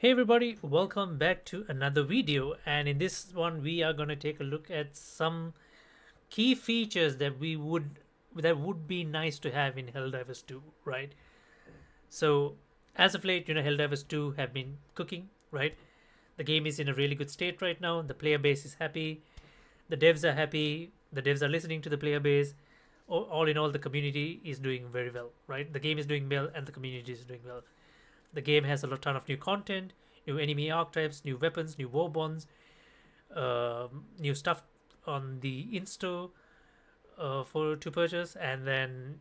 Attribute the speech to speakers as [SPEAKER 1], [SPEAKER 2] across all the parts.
[SPEAKER 1] Hey everybody, welcome back to another video, and in this one we are going to take a look at some key features that would be nice to have in Helldivers 2, right? So as of late, Helldivers 2 have been cooking, right? The game is in a really good state right now. The player base is happy, the devs are happy, the devs are listening to the player base. All in all, the community is doing very well, right? The game is doing well and the community is doing well. The game has a ton of new content, new enemy archetypes, new weapons, new war bonds, new stuff on the insto for to purchase, and then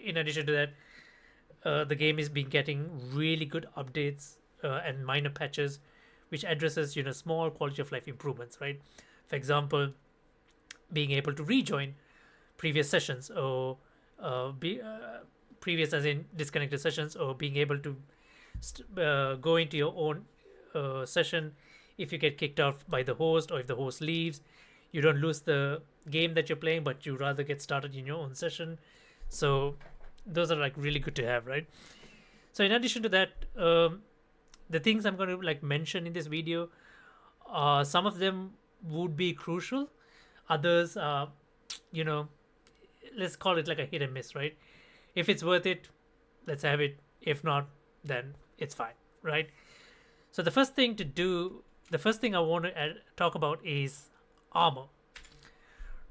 [SPEAKER 1] in addition to that, the game is been getting really good updates and minor patches, which addresses small quality of life improvements. Right, for example, being able to rejoin previous sessions or be previous as in disconnected sessions, or being able to go into your own session if you get kicked off by the host, or if the host leaves. You don't lose the game that you're playing, but you rather get started in your own session. So those are like really good to have, right? So in addition to that, the things I'm going to like mention in this video, some of them would be crucial, others are, you know let's call it like a hit and miss, right? If it's worth it, let's have it. If not, then it's fine, right? So the first thing I want to talk about is armor,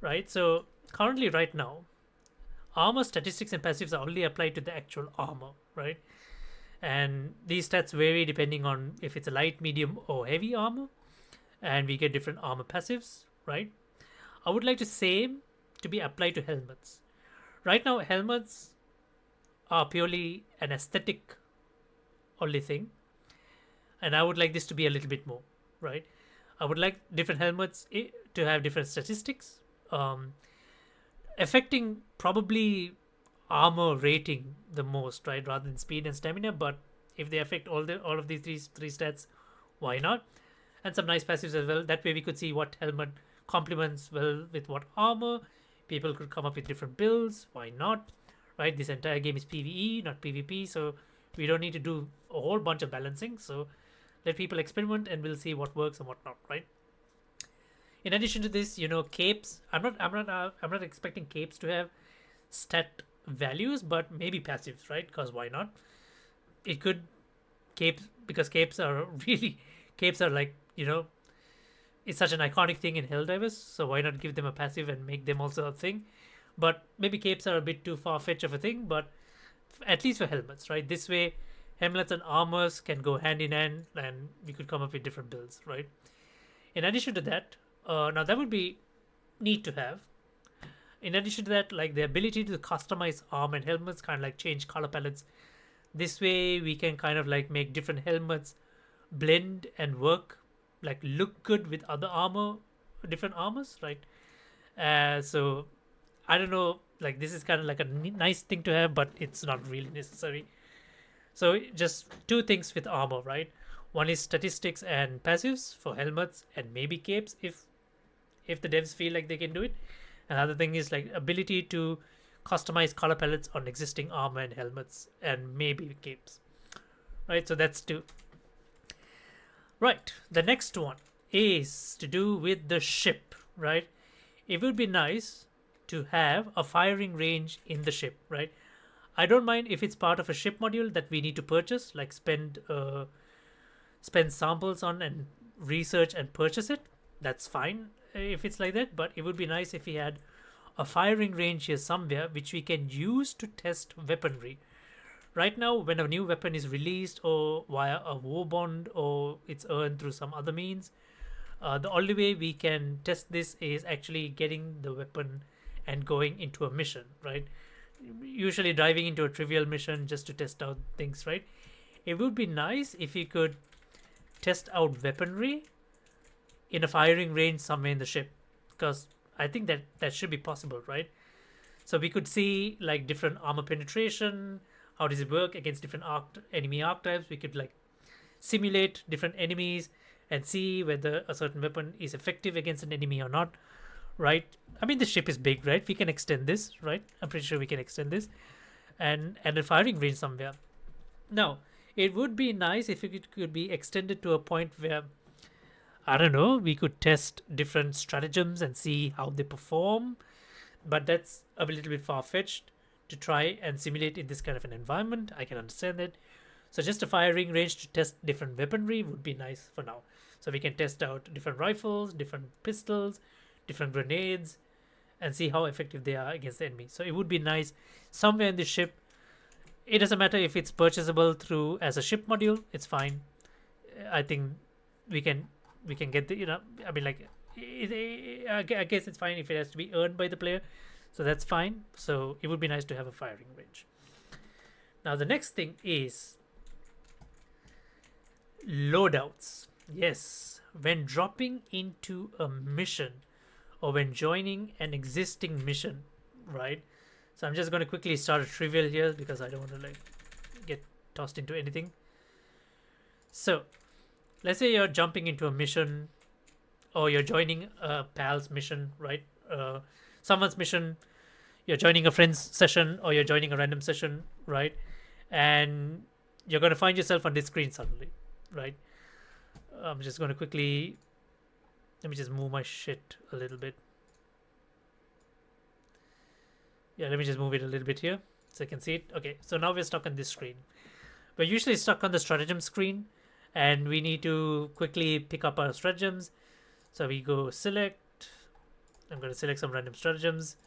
[SPEAKER 1] right? So currently, right now, armor statistics and passives are only applied to the actual armor, right? And these stats vary depending on if it's a light, medium, or heavy armor, and we get different armor passives, right? I would like to same to be applied to helmets. Right now, helmets are purely an aesthetic only thing, and I would like this to be a little bit more, right? I would like different helmets to have different statistics, um, affecting probably armor rating the most, right, rather than speed and stamina. But if they affect all of these three stats, why not? And some nice passives as well. That way, we could see what helmet complements well with what armor. People could come up with different builds. Why not? Right? This entire game is PvE, not PvP, so we don't need to do a whole bunch of balancing. So let people experiment, and we'll see what works and what not. Right? In addition to this, capes. I'm not expecting capes to have stat values, but maybe passives, right? Because why not? It could capes, because capes are really capes are like it's such an iconic thing in Helldivers, so why not give them a passive and make them also a thing? But maybe capes are a bit too far fetched of a thing, but at least for helmets, right? This way, helmets and armors can go hand in hand, and we could come up with different builds, right? In addition to that, now that would be neat to have. In addition to that, like the ability to customize arm and helmets, kind of like change color palettes. This way, we can kind of like make different helmets blend and work, like look good with other armor, different armors, right? So I don't know, like this is kind of like a nice thing to have, but it's not really necessary. So just two things with armor, right? One is statistics and passives for helmets and maybe capes if the devs feel like they can do it. Another thing is like ability to customize color palettes on existing armor and helmets and maybe capes, right? So that's two. Right, the next one is to do with the ship, right? It would be nice to have a firing range in the ship, right? I don't mind if it's part of a ship module that we need to purchase, like spend samples on and research and purchase it. That's fine if it's like that, but it would be nice if we had a firing range here somewhere which we can use to test weaponry. Right now, when a new weapon is released or via a war bond or it's earned through some other means, the only way we can test this is actually getting the weapon and going into a mission, right? Usually driving into a trivial mission just to test out things, right? It would be nice if you could test out weaponry in a firing range somewhere in the ship, because I think that should be possible, right? So we could see like different armor penetration. How does it work against different enemy archetypes? We could like simulate different enemies and see whether a certain weapon is effective against an enemy or not, right? I mean, the ship is big, right? We can extend this, right? I'm pretty sure we can extend this and a firing range somewhere. Now, It would be nice if it could be extended to a point where, I don't know, we could test different stratagems and see how they perform, but that's a little bit far-fetched to try and simulate in this kind of an environment. I can understand that. So just a firing range to test different weaponry would be nice for now. So we can test out different rifles, different pistols, different grenades, and see how effective they are against the enemy. So it would be nice somewhere in the ship. It doesn't matter if it's purchasable through as a ship module. It's fine. I think we can get the, I mean, like, I guess it's fine if it has to be earned by the player. So that's fine. So it would be nice to have a firing range. Now the next thing is loadouts. Yes, when dropping into a mission or when joining an existing mission, right? So I'm just going to quickly start a trivial here because I don't want to like get tossed into anything. So let's say you're jumping into a mission or you're joining a pal's mission, right? Someone's mission, you're joining a friend's session or you're joining a random session, right? And you're going to find yourself on this screen suddenly, right? I'm just going to quickly, let me just move my shit a little bit. Yeah, let me just move it a little bit here so I can see it. Okay, so now we're stuck on this screen. We're usually stuck on the stratagem screen and we need to quickly pick up our stratagems. So we go select, I'm going to select some random stratagems,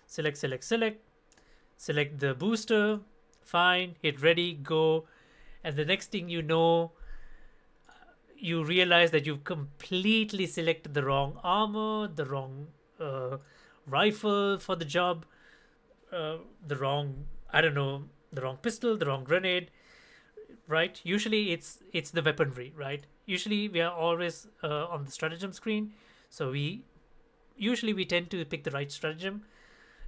[SPEAKER 1] select the booster, fine, hit ready, go. And the next thing you know, you realize that you've completely selected the wrong armor, the wrong rifle for the job, the wrong, I don't know, the wrong pistol, the wrong grenade, right? Usually it's the weaponry, right? Usually we are always on the stratagem screen, so we tend to pick the right stratagem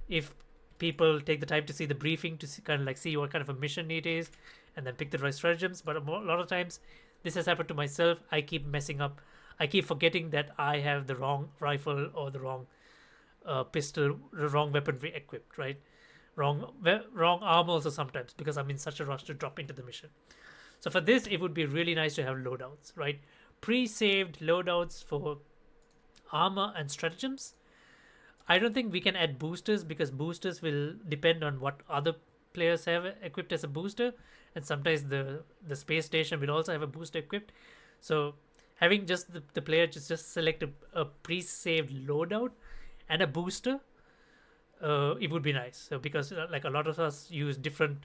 [SPEAKER 1] if people take the time to see the briefing to kind of like see what kind of a mission it is and then pick the right stratagems. But a lot of times this has happened to myself. I keep messing up. I keep forgetting that I have the wrong rifle or the wrong pistol, the wrong weaponry equipped, right? Wrong armor also sometimes because I'm in such a rush to drop into the mission. So for this, it would be really nice to have loadouts, right? Pre-saved loadouts for armor and stratagems. I don't think we can add boosters because boosters will depend on what other players have equipped as a booster, and sometimes the space station will also have a booster equipped. So having just the player just select a pre-saved loadout and a booster, it would be nice. So because like a lot of us use different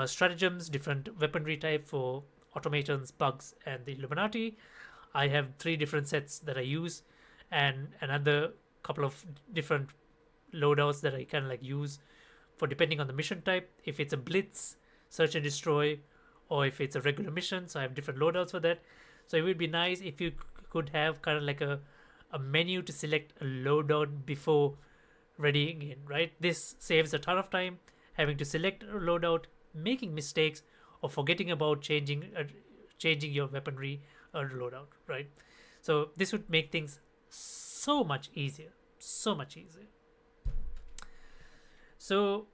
[SPEAKER 1] stratagems, different weaponry type for automatons, bugs, and the Illuminati. I have 3 different sets that I use, and another couple of different loadouts that I kind of like use for depending on the mission type. If it's a blitz, search and destroy, or if it's a regular mission, so I have different loadouts for that. So it would be nice if you could have kind of like a menu to select a loadout before readying in, right? This saves a ton of time having to select a loadout, making mistakes, or forgetting about changing your weaponry or loadout, right? So this would make things so much easier. So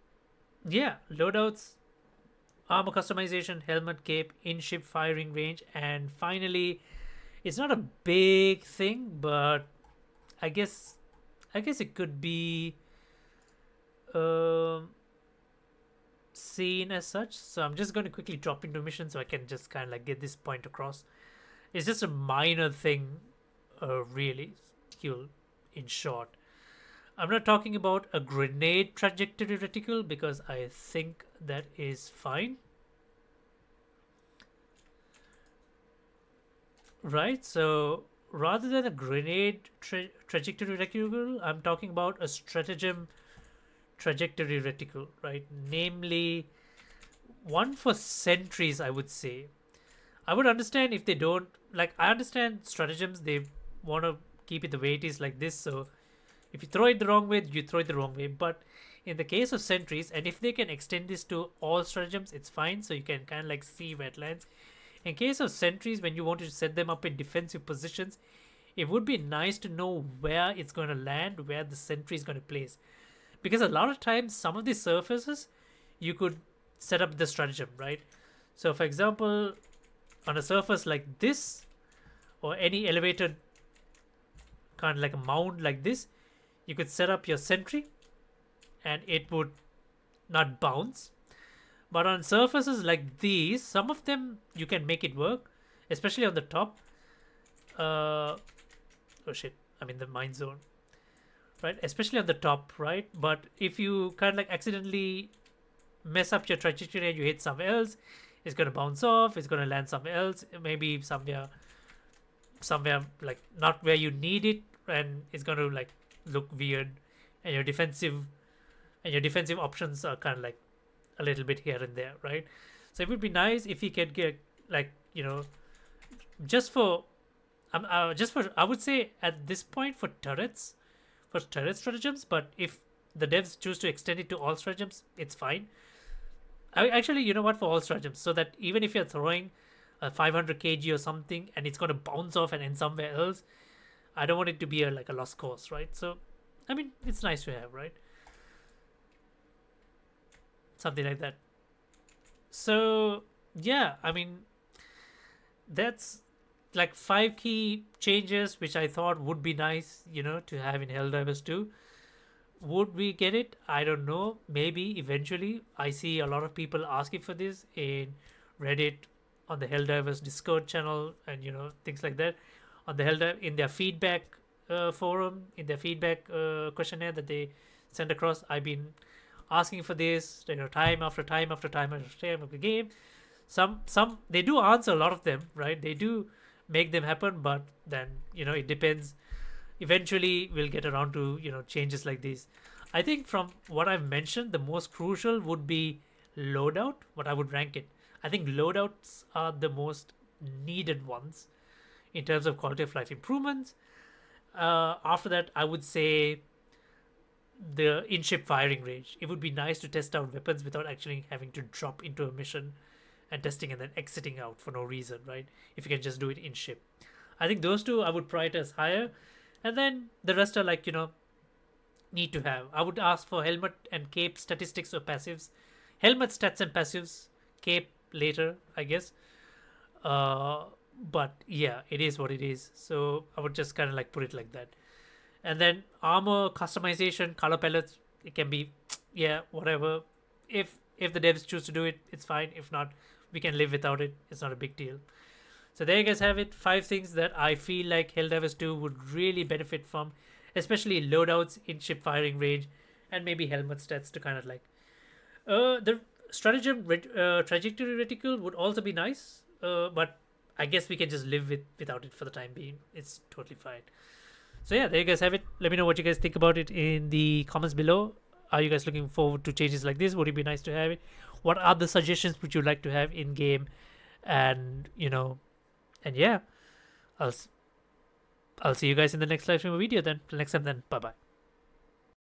[SPEAKER 1] yeah, loadouts, armor customization, helmet, cape, in-ship firing range, and finally, it's not a big thing, but I guess it could be seen as such. So I'm just going to quickly drop into mission so I can just kind of like get this point across. It's just a minor thing, really, skill in short. I'm not talking about a grenade trajectory reticule because I think that is fine. Right, so rather than a grenade trajectory reticule, I'm talking about a stratagem trajectory reticule, right? Namely, one for sentries, I would say. I would understand if they don't, like, I understand stratagems, they want to keep it the way it is like this, so if you throw it the wrong way, you throw it the wrong way. But in the case of sentries, and if they can extend this to all stratagems, it's fine, so you can kind of like see where it lands. In case of sentries, when you want to set them up in defensive positions, it would be nice to know where it's going to land, where the sentry is going to place. Because a lot of times, some of these surfaces, you could set up the stratagem, right? So for example, on a surface like this, or any elevated kind of like a mound like this, you could set up your sentry and it would not bounce. But on surfaces like these, some of them you can make it work, especially on the top. Oh shit, I'm in the mine zone, right? Especially on the top, right? But if you kind of like accidentally mess up your trajectory and you hit somewhere else, it's gonna bounce off. It's gonna land somewhere else, maybe somewhere like not where you need it, and it's gonna like look weird, and your defensive options are kind of like a little bit here and there, right? So it would be nice if you could get like just for I would say at this point for turret stratagems, but if the devs choose to extend it to all stratagems, it's fine. Actually, you know what, for all stratagems, so that even if you're throwing a 500 kg or something and it's going to bounce off and end somewhere else, I don't want it to be like a lost cause, right? So I mean, it's nice to have, right? Something like that. So yeah, I mean, that's like 5 key changes which I thought would be nice, to have in Helldivers 2. Would we get it? I don't know. Maybe eventually. I see a lot of people asking for this in Reddit, on the Helldivers Discord channel, and things like that. On the Helldive, in their feedback forum, in their feedback questionnaire that they sent across, I've been asking for this, time after time after time after time of the game. Some they do answer, a lot of them, right? They do make them happen, but then it depends. Eventually we'll get around to changes like these. I think from what I've mentioned, the most crucial would be loadout. What I would rank it, I think loadouts are the most needed ones in terms of quality of life improvements. After that, I would say the in-ship firing range. It would be nice to test out weapons without actually having to drop into a mission and testing and then exiting out for no reason, right? If you can just do it in ship. I think those two I would prioritize higher. And then the rest are like, need to have. I would ask for helmet and cape statistics or passives. Helmet stats and passives, cape later, I guess. But yeah, it is what it is. So I would just kind of like put it like that. And then armor customization, color palettes, it can be, yeah, whatever. If the devs choose to do it, it's fine. If not, we can live without it. It's not a big deal. So there you guys have it. 5 things that I feel like Helldivers 2 would really benefit from, especially loadouts, in-ship firing range, and maybe helmet stats to kind of like. The stratagem trajectory reticule would also be nice, but I guess we can just live without it for the time being. It's totally fine. So yeah, there you guys have it. Let me know what you guys think about it in the comments below. Are you guys looking forward to changes like this? Would it be nice to have it? What are the suggestions which you'd like to have in game? And and yeah, I'll see you guys in the next live stream video then. Till next time then. Bye bye.